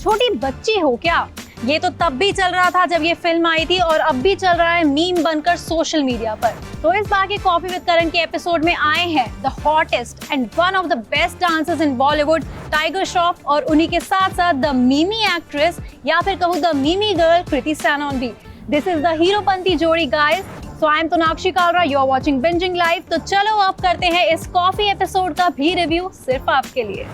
छोटी बच्ची हो क्या? ये तो तब भी चल रहा था जब ये फिल्म आई थी और अब भी चल रहा है मीम बनकर सोशल मीडिया पर। तो इस बार के कॉफी विद करण के एपिसोड में आए हैं the hottest and one of the best dancers in Bollywood tiger Shroff और उन्हीं के साथ साथ द मीमी एक्ट्रेस या फिर कहूँ द मीमी गर्ल कृति सैनन भी। दिस इज द हीरोपंती जोड़ी guys. So I am Tonakshi Kalra, you are watching binging live. तो चलो अब करते हैं इस कॉफी एपिसोड का भी रिव्यू सिर्फ आपके लिए।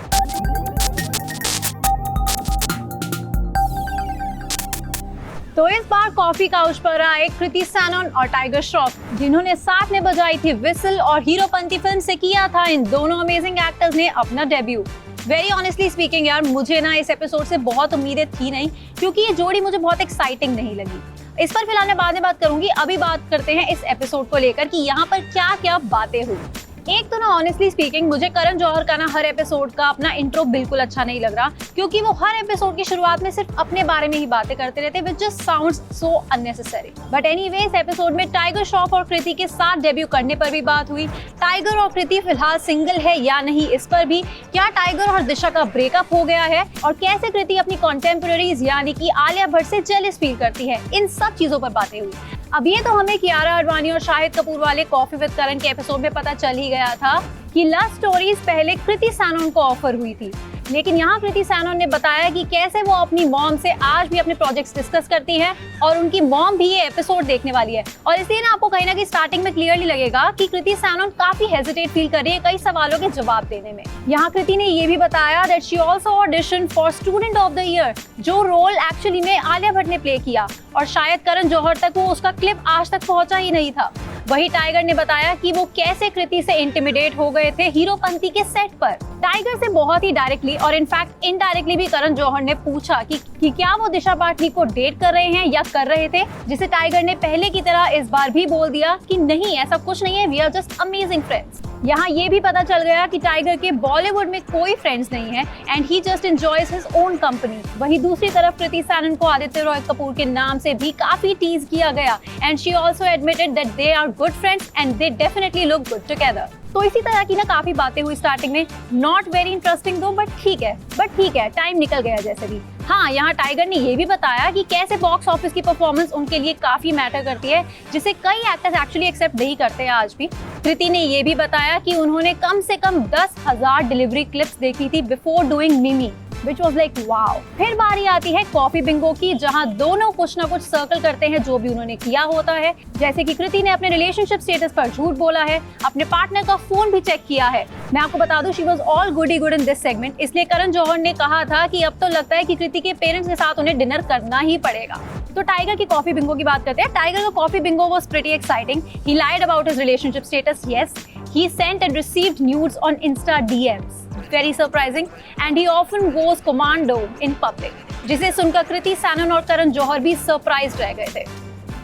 तो इस बार कॉफी काउच पर आए कृति सैनन और टाइगर श्रॉफ, जिन्होंने साथ में बजाई थी विसल और हीरोपंती फिल्म से किया था इन दोनों अमेजिंग एक्टर्स ने अपना डेब्यू। वेरी ऑनेस्टली स्पीकिंग यार, मुझे ना इस एपिसोड से बहुत उम्मीदें थी नहीं, क्योंकि ये जोड़ी मुझे बहुत एक्साइटिंग नहीं लगी। इस पर फिलहाल मैं बाद में बात करूंगी। अभी बात करते हैं इस एपिसोड को लेकर कि यहाँ पर क्या क्या बातें हुई। एक तो ना ऑनेस्टली स्पीकिंग मुझे करण जौहर का ना हर एपिसोड का अपना इंट्रो बिल्कुल अच्छा नहीं लग रहा, क्योंकि वो हर एपिसोड की शुरुआत में सिर्फ अपने बारे में ही बातें करते रहते, which just sounds so unnecessary. But anyway, इस एपिसोड में टाइगर श्रॉफ और कृति के साथ डेब्यू करने पर भी बात हुई। टाइगर और कृति फिलहाल सिंगल है या नहीं, इस पर भी। क्या टाइगर और दिशा का ब्रेकअप हो गया है, और कैसे कृति अपनी कॉन्टेम्पोरेरीज यानी कि आलिया भट्ट से जेलस फील करती है, इन सब चीजों पर बातें हुई। अब ये तो हमें कियारा आडवाणी और शाहिद कपूर वाले कॉफी विद करण के एपिसोड में पता चल ही गया था कि लव स्टोरीज पहले कृति सैनन को ऑफर हुई थी, लेकिन यहाँ कृति सैनन ने बताया कि कैसे वो अपनी मॉम से आज भी अपने प्रोजेक्ट्स डिस्कस करती हैं और उनकी मॉम भी ये एपिसोड देखने वाली है। और इसलिए ना आपको कहीं ना कहीं स्टार्टिंग में क्लियरली लगेगा कि कृति सैनन काफी हेजिटेट फील कर रही है कई सवालों के जवाब देने में। यहाँ कृति ने ये भी बताया that she also audition for student of the year, जो रोल एक्चुअली में आलिया भट्ट ने प्ले किया, और शायद करण जौहर तक वो उसका क्लिप आज तक पहुंचा ही नहीं था। वही टाइगर ने बताया कि वो कैसे कृति से इंटिमिडेट हो गए थे हीरोपंती के सेट पर। टाइगर से बहुत ही डायरेक्टली और इनफैक्ट इनडायरेक्टली भी करण जौहर ने पूछा कि क्या वो दिशा पाटनी को डेट कर रहे हैं या कर रहे थे, जिसे टाइगर ने पहले की तरह इस बार भी बोल दिया कि नहीं, ऐसा कुछ नहीं है, we are just amazing friends. यहाँ ये भी पता चल गया कि टाइगर के बॉलीवुड में कोई फ्रेंड्स नहीं है and he just enjoys his own company. वहीं दूसरी तरफ कृति सैनन को आदित्य रॉय कपूर के नाम से भी काफी टीज किया गया and she also admitted that they are good friends and they definitely look good together. तो इसी तरह की ना काफी बातें हुई स्टार्टिंग में, नॉट वेरी इंटरेस्टिंग दो, बट ठीक है, टाइम निकल गया जैसे भी। हाँ, यहाँ टाइगर ने ये भी बताया कि कैसे बॉक्स ऑफिस की परफॉर्मेंस उनके लिए काफी मैटर करती है, जिसे कई एक्टर्स एक्चुअली एक्सेप्ट नहीं करते हैं आज भी। कृति ने ये भी बताया कि उन्होंने कम से कम 10,000 डिलीवरी क्लिप्स देखी थी बिफोर डूइंग मिमी, which was like wow। फिर बारी आती है कॉफी बिंगो की, जहां दोनों कुछ ना कुछ सर्कल करते हैं जो भी उन्होंने किया होता है। जैसे कि कृति ने अपने रिलेशनशिप स्टेटस पर झूठ बोला है, अपने पार्टनर का फोन भी चेक किया है। मैं आपको बता दूं, she was all goody good in this segment, इसलिए करण जौहर ने कहा था कि अब तो लगता है कि कृति के पेरेंट्स के साथ उन्हें डिनर करना ही पड़ेगा। तो टाइगर की कॉफी बिंगो की बात करते हैं। टाइगर का coffee bingo was pretty exciting. He lied about his relationship status, yes, he sent and received nudes on Insta DMs, very surprising, and he often goes commando in public, जिसे सुनकर कृति सैनन और करण जौहर भी surprise रह गए थे।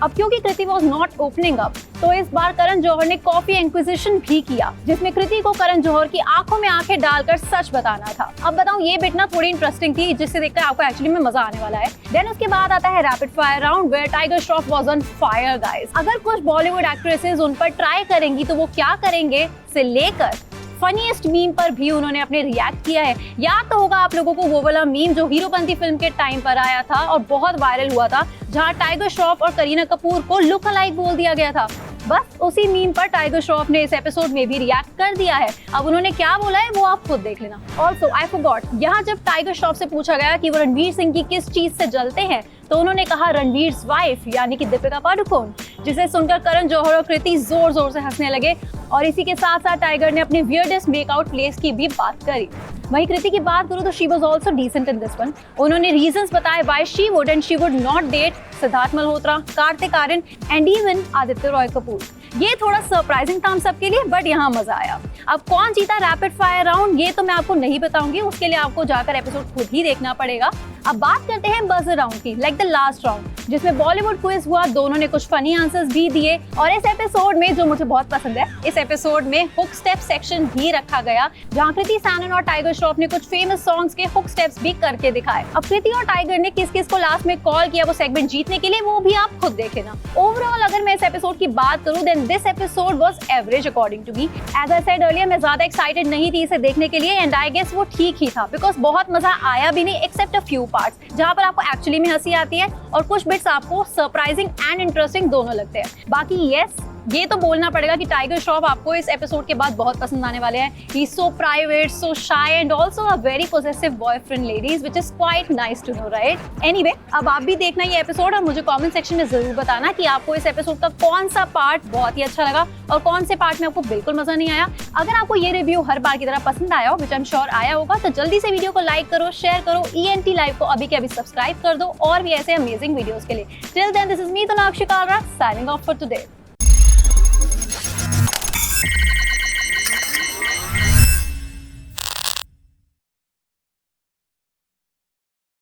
अब क्योंकि कृति was not opening up, तो इस बार करण जौहर ने कॉफी इंक्विजिशन भी किया, जिसमें कृति को करण जौहर की आंखों में आंखें डालकर सच बताना था। अब बताऊं, ये बिट ना थोड़ी इंटरेस्टिंग थी, जिससे देखकर आपको एक्चुअली में मजा आने वाला है। देन उसके बाद आता है rapid fire round, where Tiger Shroff was on fire guys. अगर कुछ बॉलीवुड एक्ट्रेसेस उन पर ट्राई करेंगी तो वो क्या करेंगे से लेकर फनीएस्ट मीम पर भी उन्होंने अपने रिएक्ट किया है। याद तो होगा आप लोगों को वो वाला मीम जो हीरोपंती फिल्म के टाइम पर आया था और बहुत वायरल हुआ था, जहां टाइगर श्रॉफ और करीना कपूर को लुक अलाइक बोल दिया गया था। बस उसी मीम पर टाइगर श्रॉफ ने इस एपिसोड में भी रिएक्ट कर दिया है। अब उन्होंने क्या बोला है वो आप खुद देख लेना। ऑल्सो आई फॉरगॉट, यहाँ जब टाइगर श्रॉफ से पूछा गया कि वो रणवीर सिंह की किस चीज से जलते हैं, तो उन्होंने कहा रणवीर्स वाइफ यानी कि दीपिका पादुकोण, जिसे सुनकर करण जौहर और कृति जोर जोर से हंसने लगे। और इसी के साथ साथ टाइगर ने अपने वियर्डेस्ट मेकआउट प्लेस की भी बात करी। वहीं कृति की बात करूं तो she was also decent in this one. उन्होंने रीजंस बताए why she would and she would not date Siddharth Malhotra, Kartik Aaryan and even Aditya Roy Kapur. ये थोड़ा सरप्राइजिंग था हम सबके लिए, बट यहाँ मजा आया। अब कौन जीता रैपिड फायर राउंड ये तो मैं आपको नहीं बताऊंगी, उसके लिए आपको जाकर एपिसोड खुद ही देखना पड़ेगा। अब बात करते हैं बजर राउंड की, लाइक द लास्ट राउंड, जिसमें बॉलीवुड क्विज हुआ। दोनों ने कुछ फनी आंसर्स भी दिए और इस एपिसोड में जो मुझे बहुत पसंद है, इस एपिसोड में हुक स्टेप सेक्शन भी रखा गया, जहाँ कृति सैनन और टाइगर श्रॉफ ने कुछ फेमस सॉन्ग्स के हुक स्टेप्स भी करके दिखाए। अब कृति और टाइगर ने किस किस को लास्ट में कॉल किया वो सेगमेंट जीतने के लिए, वो भी आप खुद देख लेना। ओवरऑल अगर मैं इस एपिसोड की बात करूं, then this episode was average according to me. As I said earlier, मैं ज्यादा एक्साइटेड नहीं थी इसे देखने के लिए, एंड आई गेस वो ठीक ही था, बिकॉज बहुत मजा आया भी नहीं एक्सेप्ट अ फ्यू पार्ट्स जहां पर आपको एक्चुअली में हंसी आती है और कुछ बिट्स आपको सरप्राइजिंग एंड इंटरेस्टिंग दोनों लगते हैं। बाकी यस, ये तो बोलना पड़ेगा कि टाइगर श्रॉफ आपको इस एपिसोड के बाद बहुत पसंद आने वाले हैं। He is so private, so shy and also a very possessive boyfriend ladies, which is quite nice to know, right? Anyway, अब आप भी देखना ये एपिसोड और मुझे कमेंट सेक्शन में जरूर बताना कि आपको इस एपिसोड का कौन सा पार्ट बहुत ही अच्छा लगा और कौन से पार्ट में आपको बिल्कुल मजा नहीं आया। अगर आपको ये रिव्यू हर बार की तरह पसंद आया हो, व्हिच आई एम श्योर आया होगा, तो जल्दी से वीडियो को लाइक करो, शेयर करो, ENT लाइव को अभी के अभी सब्सक्राइब कर दो और भी ऐसे अमेजिंग वीडियोस के लिए। Till then, this is me Tanakshi Kalra, signing off for today.